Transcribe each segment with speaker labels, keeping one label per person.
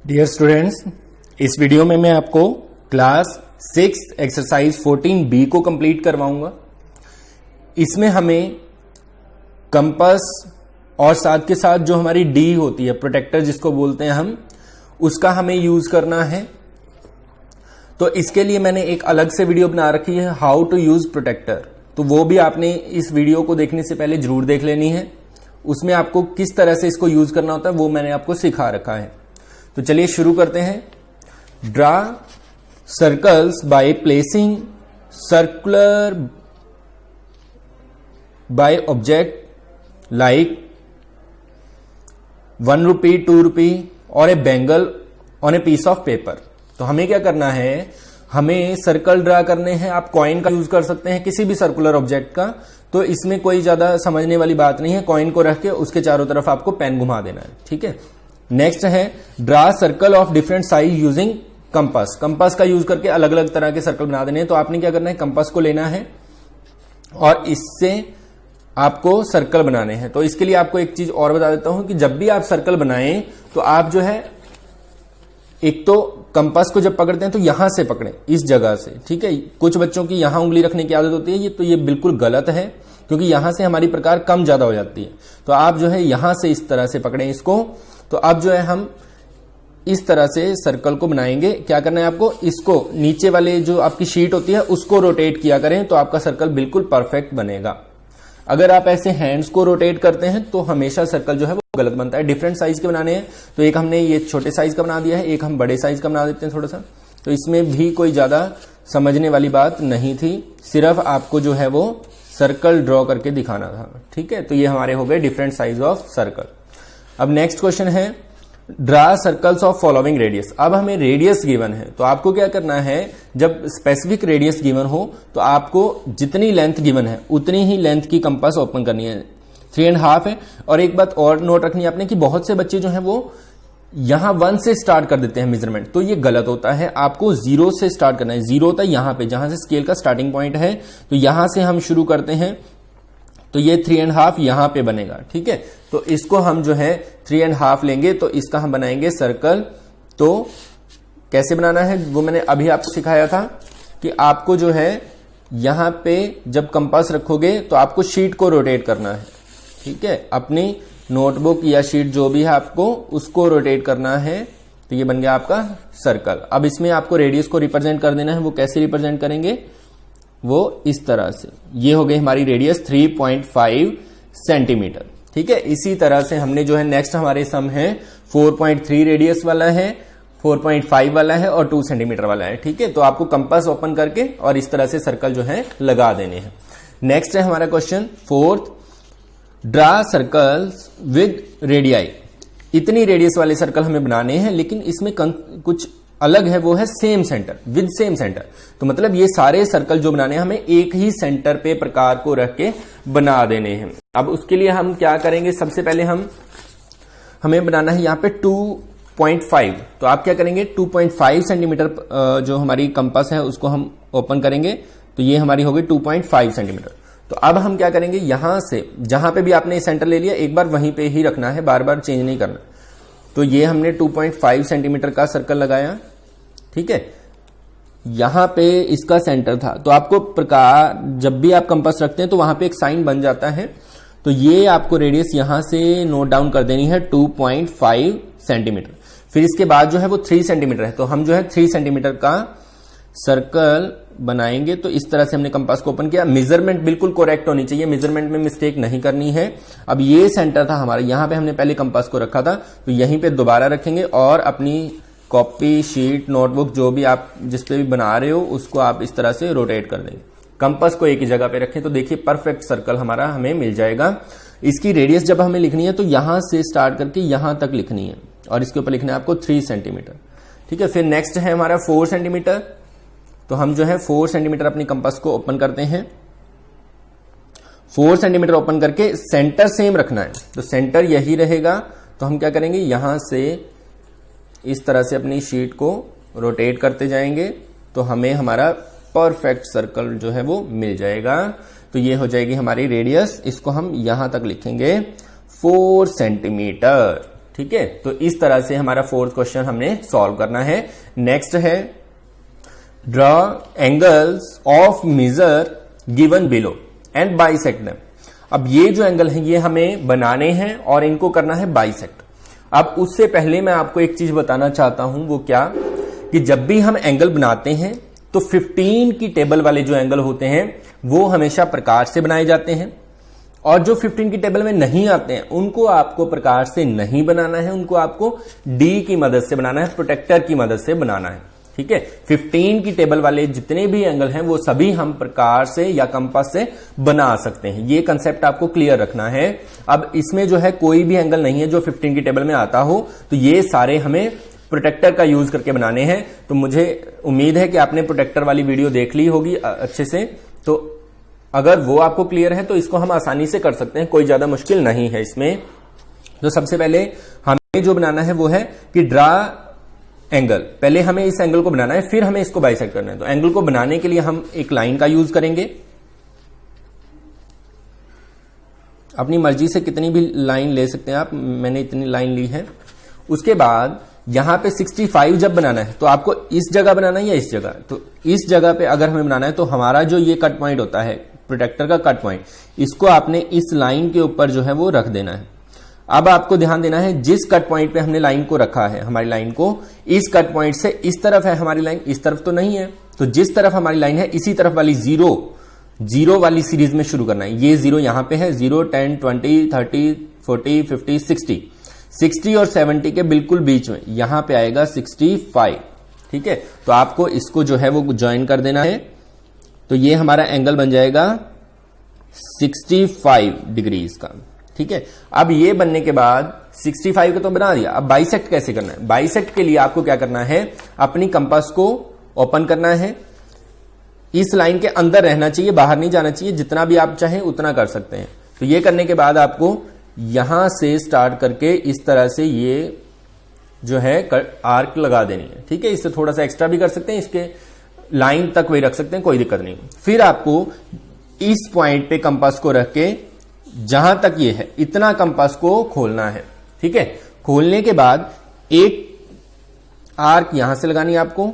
Speaker 1: Dear students, इस video में मैं आपको क्लास 6 एक्सरसाइज 14B को कंप्लीट करवाऊंगा। इसमें हमें कंपास और साथ के साथ जो हमारी डी होती है, प्रोटेक्टर जिसको बोलते हैं हम, उसका हमें यूज करना है। तो इसके लिए मैंने एक अलग से वीडियो बना रखी है, हाउ टू यूज प्रोटेक्टर। तो वो भी आपने इस वीडियो को देखने से पहले जरूर देख लेनी है। उसमें आपको किस तरह से इसको यूज करना होता है वो मैंने आपको सिखा रखा है। तो चलिए शुरू करते हैं। Draw circles by placing circular by object like 1 rupee, 2 rupee और a bangle on a piece of paper. तो हमें क्या करना है, हमें सर्कल ड्रा करने हैं। आप कॉइन का यूज कर सकते हैं, किसी भी सर्कुलर ऑब्जेक्ट का। तो इसमें कोई ज्यादा समझने वाली बात नहीं है। कॉइन को रख के उसके चारों तरफ आपको पेन घुमा देना है, ठीक है। नेक्स्ट है draw circle of different size using compass. Compass का यूज करके अलग अलग तरह के सर्कल बना देने हैं। तो आपने क्या करना है, कंपास को लेना है और इससे आपको सर्कल बनाने हैं। तो इसके लिए आपको एक चीज और बता देता हूं कि जब भी आप सर्कल बनाएं तो आप जो है, एक तो कंपास को जब पकड़ते हैं तो यहां से पकड़ें, इस जगह से, ठीक है। कुछ बच्चों की यहां उंगली रखने की आदत होती है, ये बिल्कुल गलत है, क्योंकि यहां से हमारी प्रकार कम ज्यादा हो जाती है। तो आप जो है यहां से इस तरह से पकड़ें इसको। तो अब जो है हम इस तरह से सर्कल को बनाएंगे। क्या करना है आपको, इसको नीचे वाले जो आपकी शीट होती है उसको रोटेट किया करें, तो आपका सर्कल बिल्कुल परफेक्ट बनेगा। अगर आप ऐसे हैंड्स को रोटेट करते हैं तो हमेशा सर्कल जो है वो गलत बनता है। डिफरेंट साइज के बनाने हैं, तो एक हमने ये छोटे साइज का बना दिया है, एक हम बड़े साइज का बना देते हैं थोड़ा सा। तो इसमें भी कोई ज्यादा समझने वाली बात नहीं थी, सिर्फ आपको जो है वो सर्कल ड्रॉ करके दिखाना था, ठीक है। तो ये हमारे हो गए डिफरेंट साइज ऑफ सर्कल। अब नेक्स्ट क्वेश्चन है draw circles of following radius. अब हमें रेडियस गिवन है, तो आपको क्या करना है, जब स्पेसिफिक रेडियस गिवन हो तो आपको जितनी लेंथ गिवन है उतनी ही लेंथ की कंपास ओपन करनी है। 3.5 है। और एक बात और नोट रखनी है आपने कि बहुत से बच्चे जो है वो यहां 1 से स्टार्ट कर देते हैं मेजरमेंट, तो ये गलत होता है। आपको 0 से स्टार्ट करना है। 0 होता है यहां पे, जहां से स्केल का स्टार्टिंग पॉइंट है। तो यहां से हम शुरू करते हैं, तो ये 3.5 यहां पे बनेगा, ठीक है। तो इसको हम जो है 3.5 लेंगे, तो इसका हम बनाएंगे सर्कल। तो कैसे बनाना है वो मैंने अभी आपको सिखाया था कि आपको जो है यहां पे जब कंपास रखोगे तो आपको शीट को रोटेट करना है, ठीक है। अपनी नोटबुक या शीट जो भी है आपको उसको रोटेट करना है। तो ये बन गया आपका सर्कल। अब इसमें आपको रेडियस को रिप्रेजेंट कर देना है। वो कैसे रिप्रेजेंट करेंगे, वो इस तरह से। ये हो गई हमारी रेडियस 3.5 सेंटीमीटर, ठीक है। इसी तरह से हमने जो है नेक्स्ट हमारे सम है 4.3 रेडियस वाला है, 4.5 वाला है और 2 सेंटीमीटर वाला है, ठीक है। तो आपको कंपास ओपन करके और इस तरह से सर्कल जो है लगा देने हैं। नेक्स्ट है हमारा question 4th, draw circles with radii. इतनी रेडियस वाले सर्कल हमें बनाने हैं, लेकिन इसमें कुछ अलग है, वो है same centre, with same centre. तो मतलब ये सारे सर्कल जो बनाने हैं हमें एक ही सेंटर पे प्रकार को रख के बना देने हैं। अब उसके लिए हम क्या करेंगे, सबसे पहले हमें बनाना है यहाँ पे 2.5। तो आप क्या करेंगे, 2.5 सेंटीमीटर जो हमारी कंपास है उसको हम ओपन करेंगे। तो ये हमारी हो गई 2.5 सेंटीमीटर। तो अब हम क्या करेंगे, यहां से जहां पे भी आपने सेंटर ले लिया एक बार वहीं पे ही रखना है, बार बार चेंज नहीं करना। तो ये हमने 2.5 सेंटीमीटर का सर्कल लगाया, ठीक है। यहां पे इसका सेंटर था। तो आपको प्रकार जब भी आप कंपास रखते हैं तो वहां पे एक साइन बन जाता है। तो ये आपको रेडियस यहां से नोट डाउन कर देनी है 2.5 सेंटीमीटर। फिर इसके बाद जो है वो 3 सेंटीमीटर है, तो हम जो है 3 सेंटीमीटर का सर्कल बनाएंगे। तो इस तरह से हमने कंपास को ओपन किया। मेजरमेंट बिल्कुल करेक्ट होनी चाहिए, मेजरमेंट में मिस्टेक नहीं करनी है। अब ये सेंटर था हमारा, यहां पे हमने पहले कंपास को रखा था, तो यहीं पे दोबारा रखेंगे और अपनी कॉपी, शीट, नोटबुक जो भी आप जिस पे भी बना रहे हो उसको आप इस तरह से रोटेट कर देंगे। कंपास को एक ही जगह पे रखें, तो देखिए परफेक्ट सर्कल हमारा हमें मिल जाएगा। इसकी रेडियस जब हमें लिखनी है तो यहां से स्टार्ट करके यहां तक लिखनी है और इसके ऊपर लिखना है आपको 3 सेंटीमीटर, ठीक है। फिर नेक्स्ट है हमारा 4 सेंटीमीटर। तो हम जो है 4 सेंटीमीटर अपनी कंपास को ओपन करते हैं। 4 सेंटीमीटर ओपन करके सेंटर सेम रखना है, तो सेंटर यही रहेगा। तो हम क्या करेंगे, यहां से इस तरह से अपनी शीट को रोटेट करते जाएंगे, तो हमें हमारा परफेक्ट सर्कल जो है वो मिल जाएगा। तो ये हो जाएगी हमारी रेडियस। इसको हम यहां तक लिखेंगे 4 सेंटीमीटर, ठीक है, तो इस तरह से हमारा फोर्थ क्वेश्चन हमने सॉल्व करना है। नेक्स्ट है draw angles of measure given below and bisect them. अब ये जो एंगल है ये हमें बनाने हैं और इनको करना है बाइसेक्ट। अब उससे पहले मैं आपको एक चीज बताना चाहता हूं, वो क्या कि जब भी हम एंगल बनाते हैं तो 15 की टेबल वाले जो एंगल होते हैं वो हमेशा प्रकार से बनाए जाते हैं, और जो 15 की टेबल में नहीं आते हैं उनको आपको प्रकार से नहीं बनाना है, उनको आपको डी की मदद से बनाना है, प्रोटेक्टर की मदद से बनाना है। ठीक है, 15 की टेबल वाले जितने भी एंगल हैं वो सभी हम प्रकार से या कंपास से बना सकते हैं। ये कंसेप्ट आपको क्लियर रखना है। अब इसमें जो है कोई भी एंगल नहीं है जो 15 की टेबल में आता हो, तो ये सारे हमें प्रोटेक्टर का यूज करके बनाने हैं। तो मुझे उम्मीद है कि आपने प्रोटेक्टर वाली वीडियो देख ली होगी अच्छे से, तो अगर वो आपको क्लियर है तो इसको हम आसानी से कर सकते हैं, कोई ज्यादा मुश्किल नहीं है इसमें। तो सबसे पहले हमें जो बनाना है वो है कि ड्रा एंगल। पहले हमें इस एंगल को बनाना है, फिर हमें इसको बाइसेक्ट करना है। तो एंगल को बनाने के लिए हम एक लाइन का यूज करेंगे। अपनी मर्जी से कितनी भी लाइन ले सकते हैं आप, मैंने इतनी लाइन ली है। उसके बाद यहां पे 65 जब बनाना है तो आपको इस जगह बनाना है या इस जगह, तो इस जगह पे अगर हमें बनाना है तो हमारा जो ये कट पॉइंट होता है प्रोटेक्टर का कट पॉइंट, इसको आपने इस लाइन के ऊपर जो है वो रख देना है। अब आपको ध्यान देना है जिस कट पॉइंट पे हमने लाइन को रखा है, हमारी लाइन को इस कट पॉइंट से इस तरफ है हमारी लाइन, इस तरफ तो नहीं है, तो जिस तरफ हमारी लाइन है इसी तरफ वाली जीरो वाली सीरीज में शुरू करना है। ये जीरो यहां पे है, 0, 10, 20, 30, 40, 50, 60 और 70 के बिल्कुल बीच में यहां पे आएगा 65। ठीक है, तो आपको इसको जो है वो ज्वाइन कर देना है। तो ये हमारा एंगल बन जाएगा 65 डिग्रीज का। ठीक है, अब ये बनने के बाद 65 को तो बना दिया, अब बाइसेक्ट कैसे करना है। बाइसेक्ट के लिए आपको क्या करना है, अपनी कंपास को ओपन करना है, इस लाइन के अंदर रहना चाहिए, बाहर नहीं जाना चाहिए, जितना भी आप चाहें उतना कर सकते हैं। तो ये करने के बाद आपको यहां से स्टार्ट करके इस तरह से ये जो है आर्क लगा देनी है। ठीक है, इससे थोड़ा सा एक्स्ट्रा भी कर सकते हैं, इसके लाइन तक वही रख सकते हैं, कोई दिक्कत नहीं। फिर आपको इस पॉइंट पे कंपास को रख के जहां तक ये है इतना कंपास को खोलना है। ठीक है, खोलने के बाद एक आर्क यहां से लगानी है आपको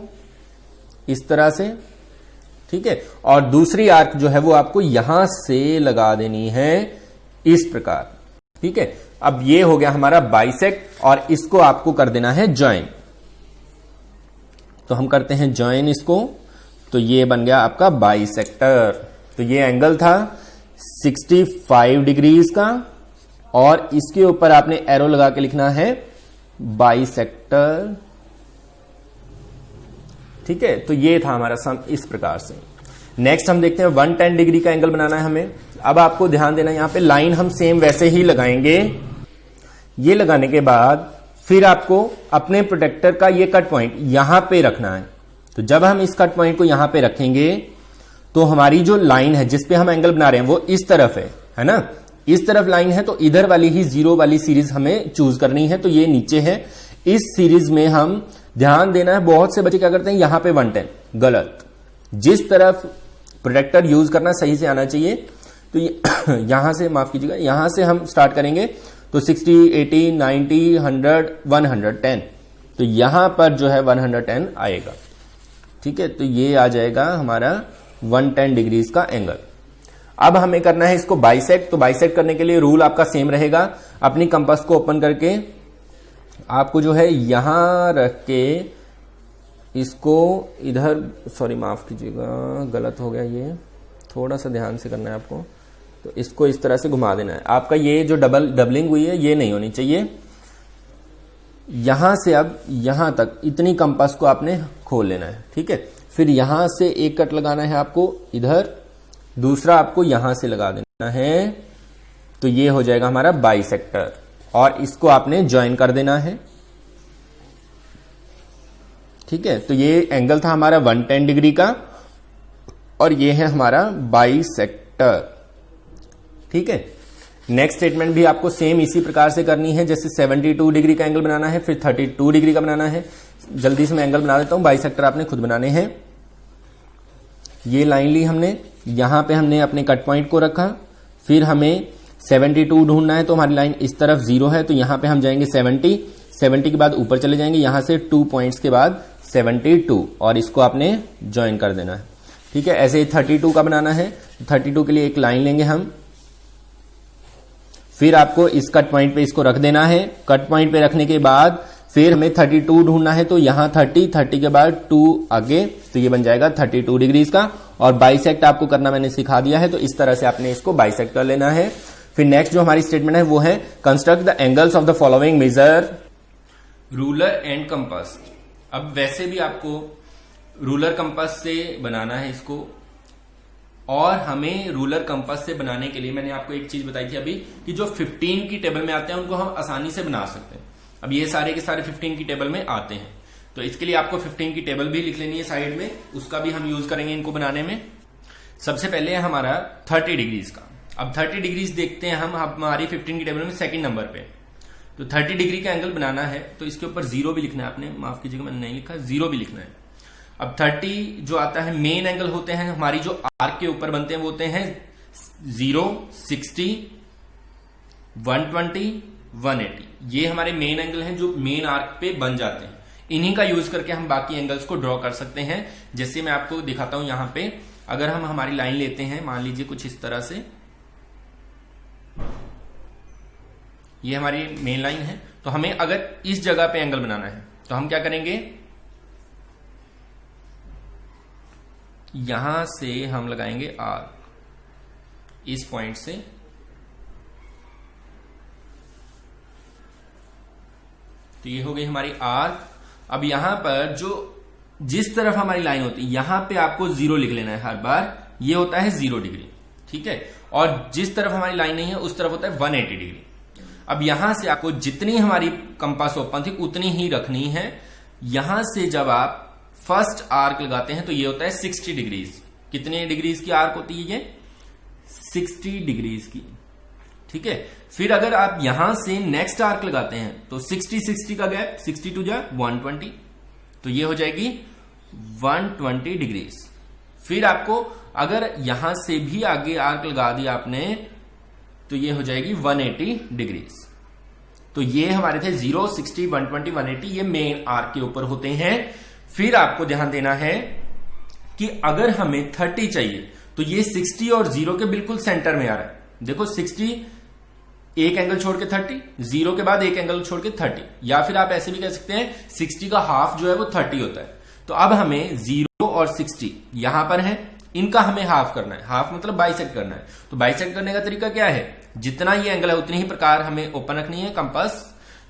Speaker 1: इस तरह से। ठीक है, और दूसरी आर्क जो है वो आपको यहां से लगा देनी है इस प्रकार। ठीक है, अब ये हो गया हमारा बाइसेक्ट और इसको आपको कर देना है ज्वाइन। तो हम करते हैं ज्वाइन इसको, तो ये बन गया आपका बाइसेक्टर। तो ये एंगल था 65 डिग्रीज का और इसके ऊपर आपने एरो लगा के लिखना है बाइसेक्टर। ठीक है, तो ये था हमारा सम इस प्रकार से। नेक्स्ट हम देखते हैं 110 डिग्री का एंगल बनाना है हमें। अब आपको ध्यान देना, यहां पे लाइन हम सेम वैसे ही लगाएंगे। ये लगाने के बाद फिर आपको अपने प्रोटेक्टर का ये कट पॉइंट यहां पे रखना है। तो जब हम इस कट पॉइंट को यहां पे रखेंगे तो हमारी जो लाइन है जिसपे हम एंगल बना रहे हैं वो इस तरफ है ना, इस तरफ लाइन है, तो इधर वाली ही जीरो वाली सीरीज हमें चूज करनी है। तो ये नीचे है, इस सीरीज में हम ध्यान देना है। बहुत से बच्चे क्या करते हैं, यहां पे 110, गलत। जिस तरफ प्रोटेक्टर यूज करना सही से आना चाहिए। तो यहां से माफ कीजिएगा, यहां से हम स्टार्ट करेंगे तो 60, 80, 90, 100, 110, तो यहां पर जो है 110 आएगा। ठीक है, तो ये आ जाएगा हमारा 110 डिग्रीज का एंगल। अब हमें करना है इसको बाइसेक्ट। तो बाइसेक्ट करने के लिए रूल आपका सेम रहेगा। अपनी कंपास को ओपन करके आपको जो है यहां रख के इसको इधर, सॉरी माफ कीजिएगा गलत हो गया, ये थोड़ा सा ध्यान से करना है आपको। तो इसको इस तरह से घुमा देना है। आपका ये जो डबलिंग हुई है ये नहीं होनी चाहिए। यहां से अब यहां तक इतनी कंपास को आपने खोल लेना है। ठीक है, फिर यहां से एक कट लगाना है आपको इधर, दूसरा आपको यहां से लगा देना है। तो ये हो जाएगा हमारा बाइसेक्टर और इसको आपने ज्वाइन कर देना है। ठीक है, तो ये एंगल था हमारा 110 डिग्री का और ये है हमारा बाइसेक्टर। ठीक है, नेक्स्ट स्टेटमेंट भी आपको सेम इसी प्रकार से करनी है। जैसे 72 डिग्री का एंगल बनाना है, फिर 32 डिग्री का बनाना है। जल्दी से मैं एंगल बना देता हूं, बाइसेक्टर आपने खुद बनाने हैं। ये लाइन ली हमने, यहां पे हमने अपने कट पॉइंट को रखा, फिर हमें 72 ढूंढना है तो हमारी लाइन इस तरफ 0 है, तो यहां पे हम जाएंगे 70 के बाद ऊपर चले जाएंगे, यहां से 2 पॉइंट्स के बाद 72 और इसको आपने ज्वाइन कर देना है। ठीक है, ऐसे 32 का बनाना है। 32 के लिए एक लाइन लेंगे हम, फिर आपको इस कट पॉइंट पे इसको रख देना है। कट पॉइंट पे रखने के बाद फिर हमें 32 ढूंढना है, तो यहां 30 के बाद 2 आगे, तो ये बन जाएगा 32 डिग्रीज का। और बाइसेक्ट आपको करना मैंने सिखा दिया है, तो इस तरह से आपने इसको बाइसेक्ट कर लेना है। फिर नेक्स्ट जो हमारी स्टेटमेंट है वो है construct the angles of the following measure ruler and compass. अब वैसे भी आपको रूलर कंपास से बनाना है इसको, और हमें रूलर कंपास से बनाने के लिए मैंने आपको एक चीज बताई थी अभी कि जो 15 की टेबल में आते हैं उनको हम आसानी से बना सकते हैं। अब ये सारे के सारे 15 की टेबल में आते हैं, तो इसके लिए आपको 15 की टेबल भी लिख लेनी है साइड में, उसका भी हम यूज करेंगे इनको बनाने में। सबसे पहले है हमारा 30 डिग्रीज का। अब 30 डिग्रीज देखते हैं हम हमारी 15 की टेबल में सेकंड नंबर पे, तो 30 डिग्री का एंगल बनाना है तो इसके ऊपर 0 भी लिखना है आपने, माफ कीजिएगा मैंने नहीं लिखा, 0 भी लिखना है। अब 30 जो आता है मेन एंगल होते हैं हमारी जो आर्क के ऊपर बनते हैं वो होते हैं 0, 60, 120, 180। ये हमारे मेन एंगल हैं जो मेन आर्क पे बन जाते हैं। इन्हीं का यूज करके हम बाकी एंगल्स को ड्रॉ कर सकते हैं। जैसे मैं आपको दिखाता हूं यहां पे, अगर हम हमारी लाइन लेते हैं, मान लीजिए कुछ इस तरह से, ये हमारी मेन लाइन है, तो हमें अगर इस जगह पे एंगल बनाना है तो हम क्या करेंगे, यहां से हम लगाएंगे आर्क इस पॉइंट से, तो ये हो गई हमारी आर्क। अब यहां पर जो जिस तरफ हमारी लाइन होती है यहां पे आपको 0 लिख लेना है हर बार, ये होता है 0 डिग्री। ठीक है, और जिस तरफ हमारी लाइन नहीं है उस तरफ होता है 180 डिग्री। अब यहां से आपको जितनी हमारी कंपास ओपन थी उतनी ही रखनी है। यहां से जब आप फर्स्ट आर्क लगाते हैं तो ये होता है 60 डिग्रीज। कितने डिग्रीज की आर्क होती है ये? 60 डिग्रीज की। ठीक है, फिर अगर आप यहां से नेक्स्ट आर्क लगाते हैं तो 60 का गैप, 62 जा 120, तो ये हो जाएगी 120 डिग्रीज। फिर आपको अगर यहां से भी आगे आर्क लगा दिया आपने तो ये हो जाएगी 180 डिग्रीज। तो ये हमारे थे 0, 60, 120, 180, ये मेन आर्क के ऊपर होते हैं। फिर आपको ध्यान देना है कि अगर हमें 30 चाहिए तो ये 60 और 0 के बिल्कुल सेंटर में आ रहा है। देखो 60 एक एंगल छोड़ के 30, 0 के बाद एक एंगल छोड़ के 30, या फिर आप ऐसे भी कह सकते हैं 60 का हाफ जो है वो 30 होता है। तो अब हमें 0 और 60 यहां पर है, इनका हमें हाफ करना है। हाफ मतलब बाइसेक्ट करना है। तो बाइसेक्ट करने का तरीका क्या है, जितना ये एंगल है उतनी ही प्रकार हमें ओपन रखनी है कंपास।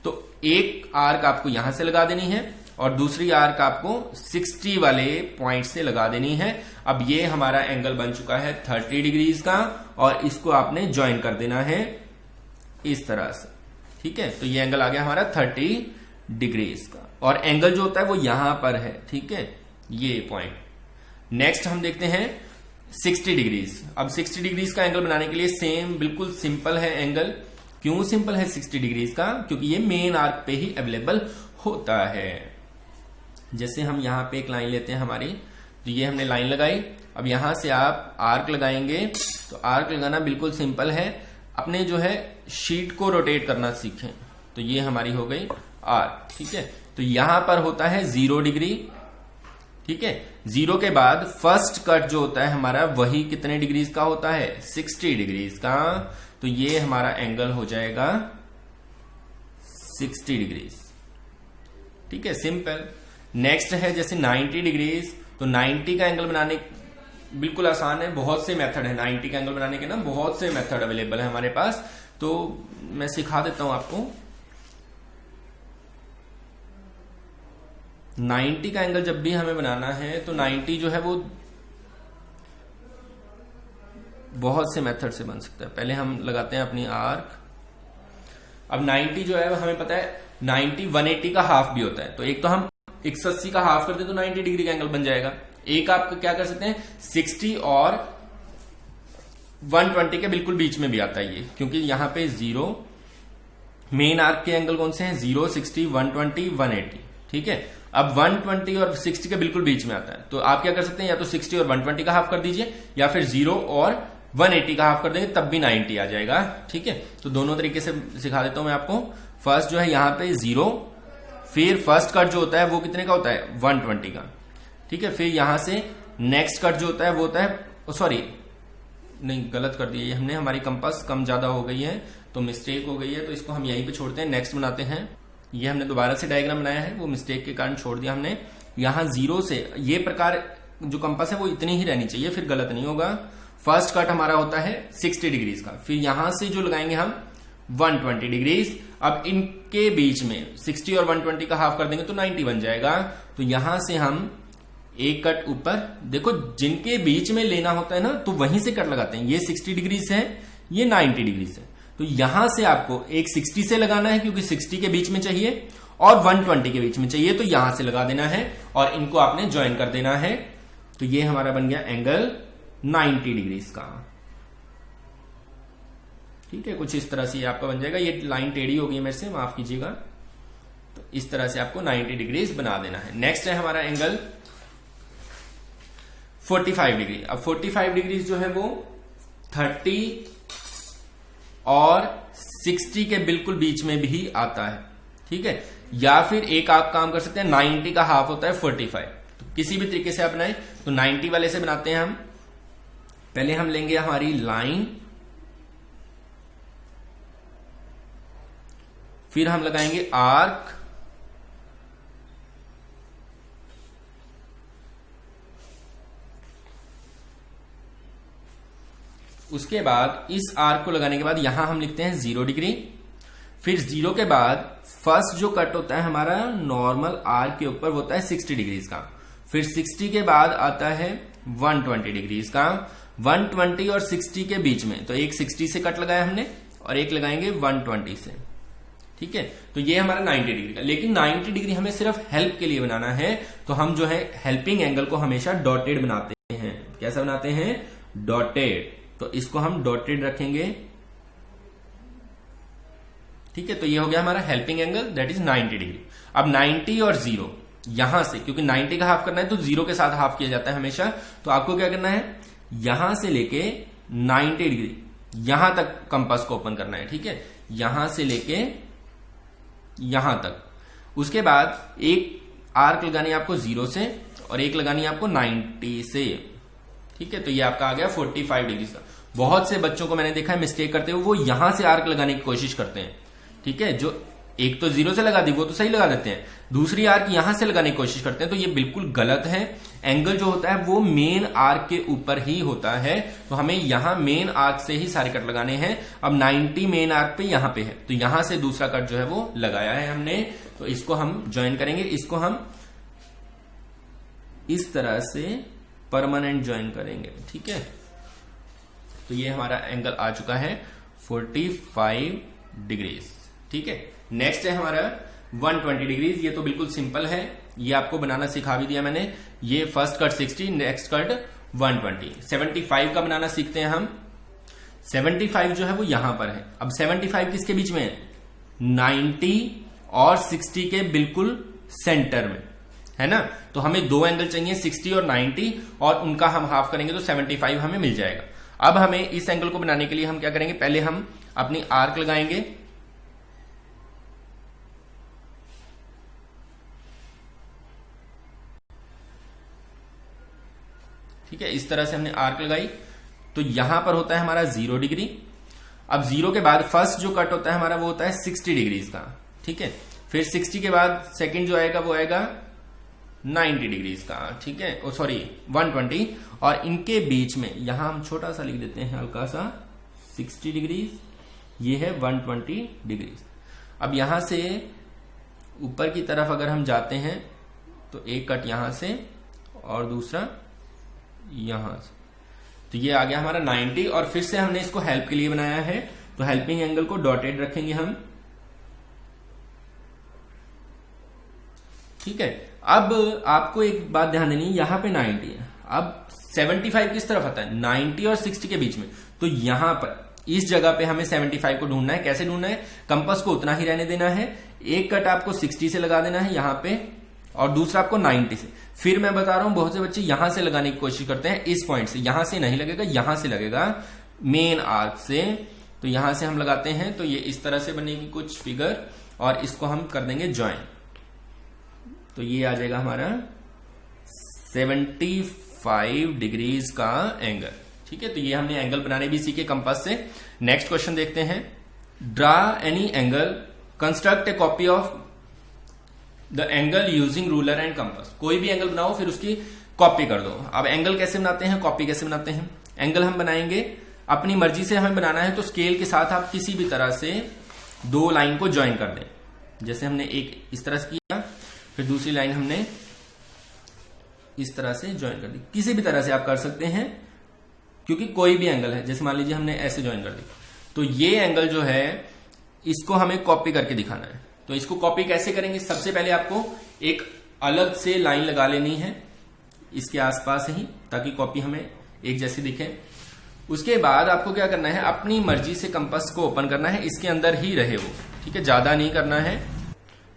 Speaker 1: तो एक आर्क आपको यहां से लगा देनी है और दूसरी आर्क आपको 60 वाले पॉइंट से लगा देनी है। अब ये हमारा एंगल बन चुका है 30 डिग्रीज का, और इसको आपने ज्वाइन कर देना है इस तरह से। ठीक है, तो ये एंगल आ गया हमारा 30 डिग्रीज का, और एंगल जो होता है वो यहां पर है। ठीक है, ये पॉइंट। नेक्स्ट हम देखते हैं 60 डिग्रीज। अब 60 डिग्रीज का एंगल बनाने के लिए सेम बिल्कुल सिंपल है एंगल। क्यों सिंपल है 60 डिग्रीज का? क्योंकि ये मेन आर्क पे ही अवेलेबल होता है। जैसे हम यहां पे एक लाइन लेते हैं हमारी, तो ये हमने लाइन लगाई। अब यहां से आप आर्क लगाएंगे, तो आर्क लगाना बिल्कुल सिंपल है। अपने जो है शीट को रोटेट करना सीखें। तो ये हमारी हो गई आर्क। ठीक है, तो यहां पर होता है 0 डिग्री। ठीक है, 0 के बाद फर्स्ट कट जो होता है हमारा वही कितने डिग्रीज का होता है? 60 डिग्रीज का। तो ये हमारा एंगल हो जाएगा 60 डिग्रीज। ठीक है, सिंपल। नेक्स्ट है जैसे 90 डिग्रीज। तो 90 का एंगल बनाने बिल्कुल आसान है, बहुत से मेथड है 90 का एंगल बनाने के ना, बहुत से मेथड अवेलेबल है हमारे पास। तो मैं सिखा देता हूं आपको। 90 का एंगल जब भी हमें बनाना है तो 90 जो है वो बहुत से मेथड से बन सकता है। पहले हम लगाते हैं अपनी आर्क। अब 90 जो है हमें पता है 90 180 का हाफ भी होता है। तो एक तो हम 180 का हाफ करते तो 90 डिग्री का एंगल बन जाएगा। एक आप क्या कर सकते हैं 60 और 120 के बिल्कुल बीच में भी आता है ये, क्योंकि यहां पे 0 मेन आर्क के एंगल कौन से हैं? 0, 60, 120, 180। ठीक है, अब 120 और 60 के बिल्कुल बीच में आता है। तो आप क्या कर सकते हैं, या तो 60 और 120 का हाफ कर दीजिए, या फिर 0 और 180 का हाफ कर देंगे तब भी 90 आ जाएगा। ठीक है, तो दोनों तरीके से सिखा देता हूं मैं आपको। फर्स्ट जो है यहाँ पे 0, फिर फर्स्ट कट जो होता है वो कितने का होता है 120 का। ठीक है, फिर यहां से नेक्स्ट कट जो होता है वो होता है, सॉरी नहीं गलत कर दिया ये हमने, हमारी कंपास कम ज्यादा हो गई है तो मिस्टेक हो गई है, तो इसको हम यहीं पे छोड़ते हैं, नेक्स्ट बनाते हैं। ये हमने दोबारा से डायग्राम बनाया है, वो मिस्टेक के कारण छोड़ दिया हमने। यहां 0 से ये प्रकार जो कंपास है वो इतनी ही रहनी चाहिए, फिर गलत नहीं होगा। फर्स्ट कट हमारा होता है 60 डिग्रीज का, फिर यहां से जो लगाएंगे हम 120 डिग्रीज। अब इनके बीच में 60 और 120 का हाफ कर देंगे तो 90 बन जाएगा। तो यहां से हम एक कट ऊपर, देखो जिनके बीच में लेना होता है ना तो वहीं से कट लगाते हैं। ये 60 डिग्री से है, ये 90 डिग्री से, तो यहां से आपको एक 60 से लगाना है क्योंकि 60 के बीच में चाहिए और 120 के बीच में चाहिए, तो यहां से लगा देना है और इनको आपने ज्वाइन कर देना है। तो ये हमारा बन गया एंगल 90 डिग्रीज का। ठीक है, कुछ इस तरह से आपका बन जाएगा। ये लाइन टेढ़ी हो गई मेरे से, माफ कीजिएगा। तो इस तरह से आपको 90 डिग्रीज बना देना है। नेक्स्ट है हमारा एंगल 45 डिग्री। अब 45 डिग्रीज जो है वो 30 और 60 के बिल्कुल बीच में भी आता है। ठीक है, या फिर एक आप काम कर सकते हैं, 90 का हाफ होता है 45, तो किसी भी तरीके से आप बनाए तो 90 वाले से बनाते हैं हम। पहले हम लेंगे हमारी लाइन, फिर हम लगाएंगे आर्क, उसके बाद इस आर्क को लगाने के बाद यहां हम लिखते हैं 0 डिग्री। फिर 0 के बाद फर्स्ट जो कट होता है हमारा नॉर्मल आर्क के ऊपर होता है 60 डिग्रीज का। फिर 60 के बाद आता है 120 डिग्रीज का। 120 और 60 के बीच में तो एक 60 से कट लगाया हमने और एक लगाएंगे 120 से। ठीक है, तो ये हमारा 90 डिग्री का। लेकिन 90 डिग्री हमें सिर्फ हेल्प के लिए बनाना है, तो हम जो है हेल्पिंग एंगल को हमेशा डॉटेड बनाते हैं। कैसा बनाते हैं? डॉटेड। तो इसको हम डॉटेड रखेंगे। ठीक है, तो ये हो गया हमारा helping angle, that is 90 degree. अब 90 और 0 यहां से, क्योंकि 90 का हाफ करना है तो 0 के साथ हाफ किया जाता है हमेशा, तो आपको क्या करना है, यहां से लेके 90 डिग्री यहां तक कंपास को ओपन करना है। ठीक है, यहां से लेके यहां तक। उसके बाद एक आर्क लगानी है आपको 0 से और एक लगानी है आपको 90 से। ठीक है, तो ये आपका आ गया 45 डिग्री का। बहुत से बच्चों को मैंने देखा है मिस्टेक करते हुए, वो यहां से आर्क लगाने की कोशिश करते हैं। ठीक है, जो एक तो 0 से लगा दी वो तो सही लगा देते हैं, दूसरी आर्क यहां से लगाने की कोशिश करते हैं, तो ये बिल्कुल गलत है। एंगल जो होता है वो मेन आर्क के ऊपर ही होता है, तो हमें यहां मेन आर्क से ही सारे कट लगाने हैं। अब 90 मेन आर्क पे यहां पे है, तो यहां से दूसरा कट जो है वो लगाया है हमने, तो इसको हम ज्वाइन करेंगे। इसको हम इस तरह से परमानेंट ज्वाइन करेंगे। ठीक है, तो ये हमारा एंगल आ चुका है 45 डिग्रीज। ठीक है, नेक्स्ट है हमारा 120 डिग्रीज। ये तो बिल्कुल सिंपल है, ये आपको बनाना सिखा भी दिया मैंने। ये फर्स्ट कट 60, नेक्स्ट कट 120। 75 का बनाना सीखते हैं हम। 75 जो है वो यहां पर है। अब 75 किसके बीच में है? 90 और 60 के बिल्कुल सेंटर में है ना। तो हमें दो एंगल चाहिए 60 और 90, और उनका हम हाफ करेंगे तो 75 हमें मिल जाएगा। अब हमें इस एंगल को बनाने के लिए हम क्या करेंगे, पहले हम अपनी आर्क लगाएंगे। ठीक है, इस तरह से हमने आर्क लगाई, तो यहां पर होता है हमारा 0 डिग्री। अब 0 के बाद फर्स्ट जो कट होता है हमारा वो होता है 60 डिग्रीज का। ठीक है, फिर 60 के बाद सेकंड जो आएगा वो आएगा 90 डिग्रीज का। ठीक है, ओ सॉरी 120, और इनके बीच में यहां हम छोटा सा लिख देते हैं हल्का सा 60 डिग्रीज, ये है 120 डिग्रीज। अब यहां से ऊपर की तरफ अगर हम जाते हैं तो एक कट यहां से और दूसरा यहां से, तो ये आ गया हमारा 90। और फिर से हमने इसको हेल्प के लिए बनाया है, तो हेल्पिंग एंगल को डॉटेड रखेंगे हम। ठीक है, अब आपको एक बात ध्यान देनी है, यहां पे 90 है। अब 75 किस तरफ आता है? 90 और 60 के बीच में, तो यहां पर इस जगह पे हमें 75 को ढूंढना है। कैसे ढूंढना है? कंपास को उतना ही रहने देना है। एक कट आपको 60 से लगा देना है यहां पे, और दूसरा आपको 90 से। फिर मैं बता रहा हूं, बहुत से बच्चे यहां से लगाने की कोशिश करते हैं, इस पॉइंट से। यहां से नहीं लगेगा, यहां से लगेगा। मेन आर्क से। तो यहां से हम लगाते हैं तो ये इस तरह से बनेगी कुछ फिगर, और इसको हम कर देंगे ज्वाइन। तो ये आ जाएगा हमारा 75 डिग्रीज का एंगल। ठीक है, तो ये हमने एंगल बनाने भी सीखे कंपास से। नेक्स्ट क्वेश्चन देखते हैं। Draw any angle, construct A copy of the angle using ruler and compass. कोई भी एंगल बनाओ फिर उसकी कॉपी कर दो। अब एंगल कैसे बनाते हैं, कॉपी कैसे बनाते हैं? एंगल हम बनाएंगे अपनी मर्जी से, हमें बनाना है तो स्केल के साथ आप किसी भी तरह से दो लाइन को ज्वाइन कर दें। जैसे हमने एक इस तरह से किया, फिर दूसरी लाइन हमने इस तरह से ज्वाइन कर दी। किसी भी तरह से आप कर सकते हैं, क्योंकि कोई भी एंगल है। जैसे मान लीजिए हमने ऐसे ज्वाइन कर दी, तो ये एंगल जो है इसको हमें कॉपी करके दिखाना है। तो इसको कॉपी कैसे करेंगे? सबसे पहले आपको एक अलग से लाइन लगा लेनी है इसके आसपास ही, ताकि कॉपी हमें एक जैसी दिखे। उसके बाद आपको क्या करना है, अपनी मर्जी से कंपास को ओपन करना है, इसके अंदर ही रहे वो। ठीक है, ज्यादा नहीं करना है।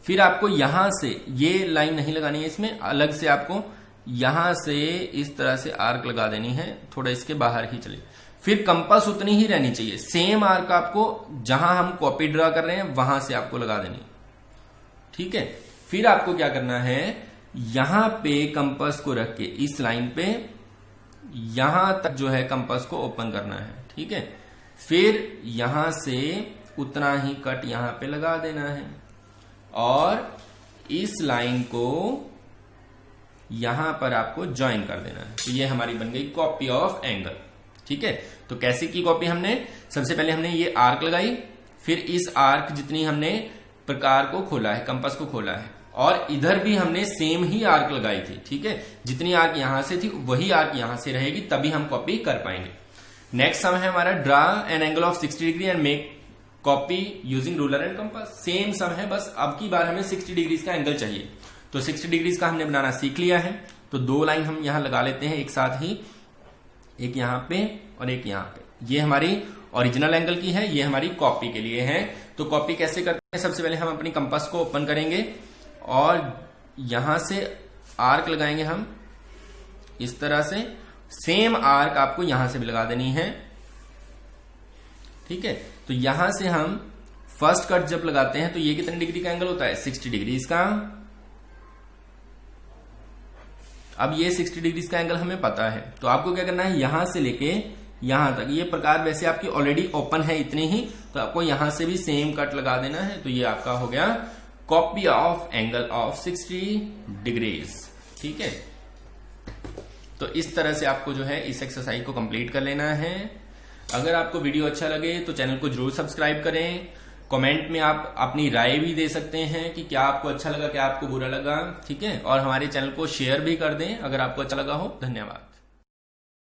Speaker 1: फिर आपको यहां से ये लाइन नहीं लगानी है, इसमें अलग से आपको यहां से इस तरह से आर्क लगा देनी है, थोड़ा इसके बाहर ही चले। फिर कंपास उतनी ही रहनी चाहिए, सेम आर्क आपको जहां हम कॉपी ड्रा कर रहे हैं वहां से आपको लगा देनी। ठीक है, फिर आपको क्या करना है, यहां पे कंपास को रख के इस लाइन पे यहां तक जो है कंपास को ओपन करना है। ठीक है, फिर यहां से उतना ही कट यहां पे लगा देना है, और इस लाइन को यहां पर आपको ज्वाइन कर देना है। तो ये हमारी बन गई कॉपी ऑफ एंगल। ठीक है, तो कैसे की कॉपी हमने? सबसे पहले हमने ये आर्क लगाई, फिर इस आर्क जितनी हमने प्रकार को खोला है, कंपास को खोला है, और इधर भी हमने सेम ही आर्क लगाई थी। ठीक है, जितनी आर्क यहां से थी वही आर्क यहां से रहेगी, तभी हम कॉपी कर पाएंगे। नेक्स्ट सम है हमारा, draw an angle of 60 degree and make copy using ruler and compass. Same sum है, बस अब की बार हमें 60 डिग्रीज का एंगल चाहिए। तो 60 डिग्रीज का हमने बनाना सीख लिया है। तो दो लाइन हम यहां लगा लेते हैं एक साथ ही, एक यहां पे और एक यहां पे। ये हमारी ओरिजिनल एंगल की है, ये हमारी कॉपी के लिए है। तो कॉपी कैसे करते हैं? सबसे पहले हम अपनी कंपास को ओपन करेंगे और यहां से आर्क लगाएंगे हम इस तरह से। सेम आर्क आपको यहां से भी लगा देनी है। ठीक है, तो यहां से हम फर्स्ट कट जब लगाते हैं तो ये कितने डिग्री का एंगल होता है? 60 डिग्री का। अब ये 60 डिग्री का एंगल हमें पता है, तो आपको क्या करना है, यहां से लेके यहां तक। ये प्रकार वैसे आपकी ऑलरेडी ओपन है इतनी ही, तो आपको यहां से भी सेम कट लगा देना है। तो ये आपका हो गया copy of angle of 60 degrees. ठीक है, तो इस तरह से आपको जो है इस एक्सरसाइज को कंप्लीट कर लेना है। अगर आपको वीडियो अच्छा लगे तो चैनल को जरूर सब्सक्राइब करें। कमेंट में आप अपनी राय भी दे सकते हैं कि क्या आपको अच्छा लगा, क्या आपको बुरा लगा। ठीक है, और हमारे चैनल को शेयर भी कर दें अगर आपको अच्छा लगा हो। धन्यवाद।